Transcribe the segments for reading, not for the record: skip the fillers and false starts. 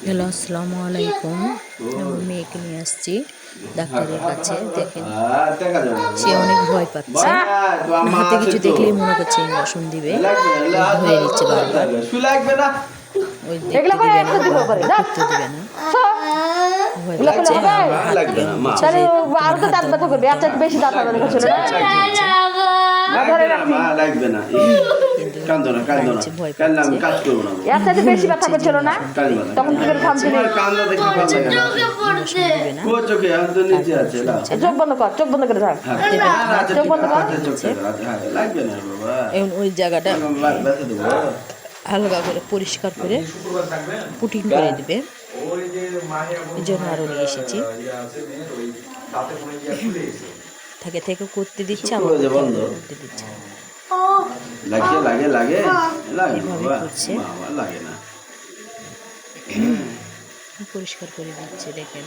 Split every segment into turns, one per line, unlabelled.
Hello, আসসালামু আলাইকুম। আমার মেয়েকে নিয়ে আসছি ডাক্তারের কাছে। দেখেন, সে অনেক ভয় পাচ্ছে। হাতে কিছু দেখলেই মনে করছে ইঞ্জেকশন দিবে, ধরে নিচ্ছে বারবার। ওই দেখতে দিবে না বা করতে দিবে না, ভয় পাচ্ছে। আমার হাত দিয়ে বলছে যে তোমার হাত দাও, কিন্তু কাঁদছে, ভয় পাচ্ছে। মনে হচ্ছে যে ইঞ্জেকশন দিবে, তাই বলছে ইঞ্জেকশন দিবে না, তারপর শুনছে না। এখন ওই জায়গাটা হালকা করে পরিষ্কার করে পুটিং করে দিবে, এই জন্য আরও নিয়ে এসেছি। থেকে থেকে করতে দিচ্ছে, আবার করতে দিচ্ছে, এভাবে করছে, পরিষ্কার করে দিচ্ছে। দেখেন,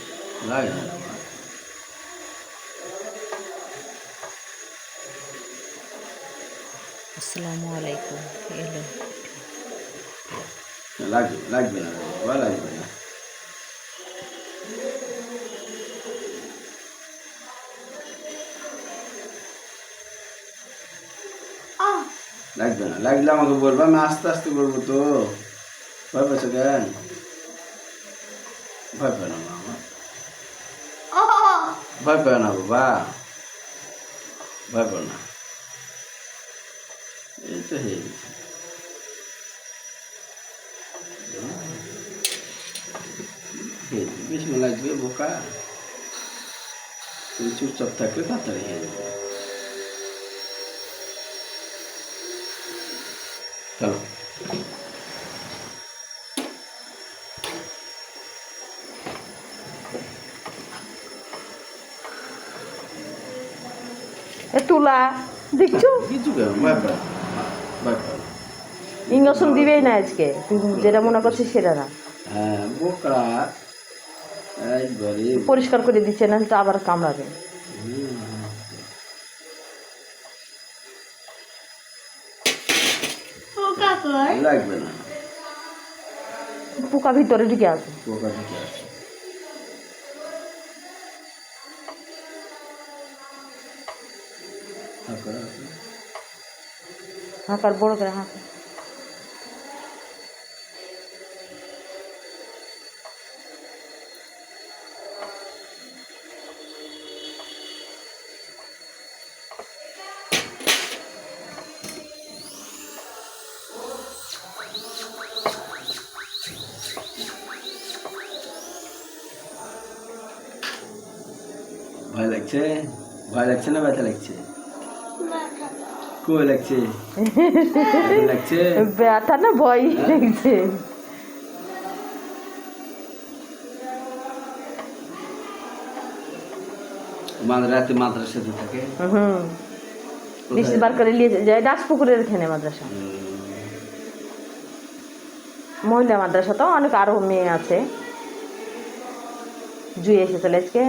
আসসালামু আলাইকুম। এলো
লাগবে না বাবা, লাগবে না। লাগবে না, লাগলে আমাকে বলবো, আমি আস্তে আস্তে করবো তো। ভয় পেয়েছো কেন? ভয় পেও না মামা, ভয় পেও না বাবা, ভয় পেও না। এই তো হয়ে গেছে। বেশি সময় লাগবে বোকা, তুমি চুপচাপ থাকলে তাড়াতাড়ি হয়ে যাবে। চলো,
তুলা দেখছো,
কিছু কেন, ভয় পাও, ভয় পাও।
ইঞ্জেকশন দিবেই না আজকে, তুই যেটা মনে করছিস সেটা না।
হ্যাঁ বোকা, একবারে
পরিষ্কার করে দিচ্ছে না তো আবার কামড়াবে।
লাগবে না,
পোকা ভিতরে ঢুকে আছে।
পোকা ঢুকে আছে।
হাঁকার বড় করে হাঁকা।
ভয় লাগছে? ভয় লাগছে না ব্যথা লাগছে? কই লাগছে? লাগছে
ব্যথা না ভয় লাগছে।
রাতে মাদ্রাসাতে থাকে।
বৃষ্টি বার করে নিয়ে যায় দাসপুকুরের এখানে মাদ্রাসা, মহিলা মাদ্রাসা। তো অনেক আরো মেয়ে আছে। জুই এসেছিল আজকে,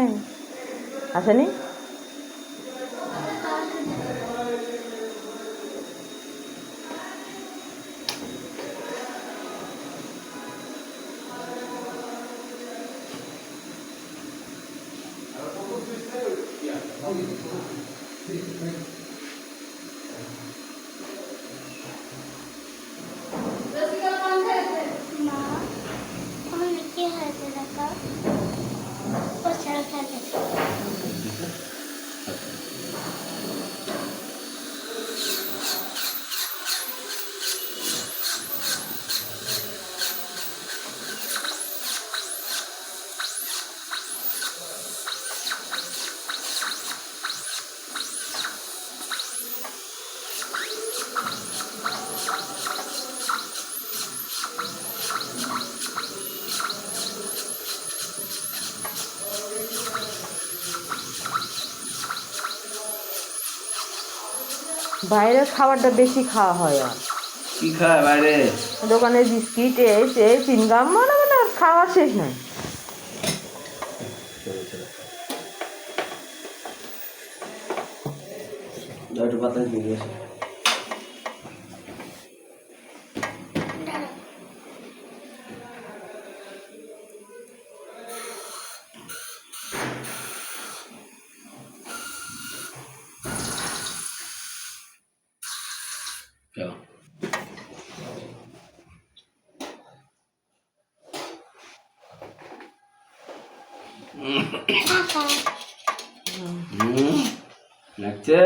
আসেনি? বাইরের খাবারটা বেশি খাওয়া হয়। আর
কি খায় বাইরে?
দোকানের বিস্কিট, এই চিনগাম, মানে খাওয়া শেষ নাই।
একটু বাতাস দিয়ে আসে। লাগছে?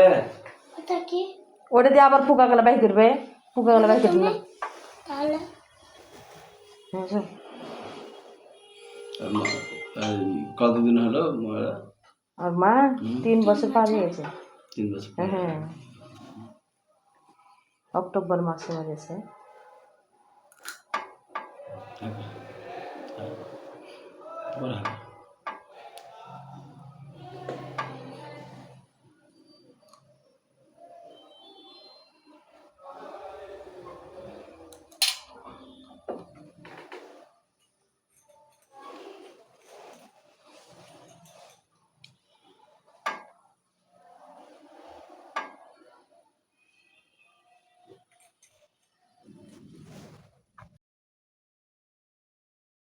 ওটা দিয়ে আবার পোকা গেলে বাই করবে, পোকা গেলে বাই করবে না।
আর কতদিন হলো মারা?
আর মা 3 বছর পার হয়ে গেছে।
3 বছর।
হ্যাঁ, অক্টোবর মাসে মরেছে।
বড়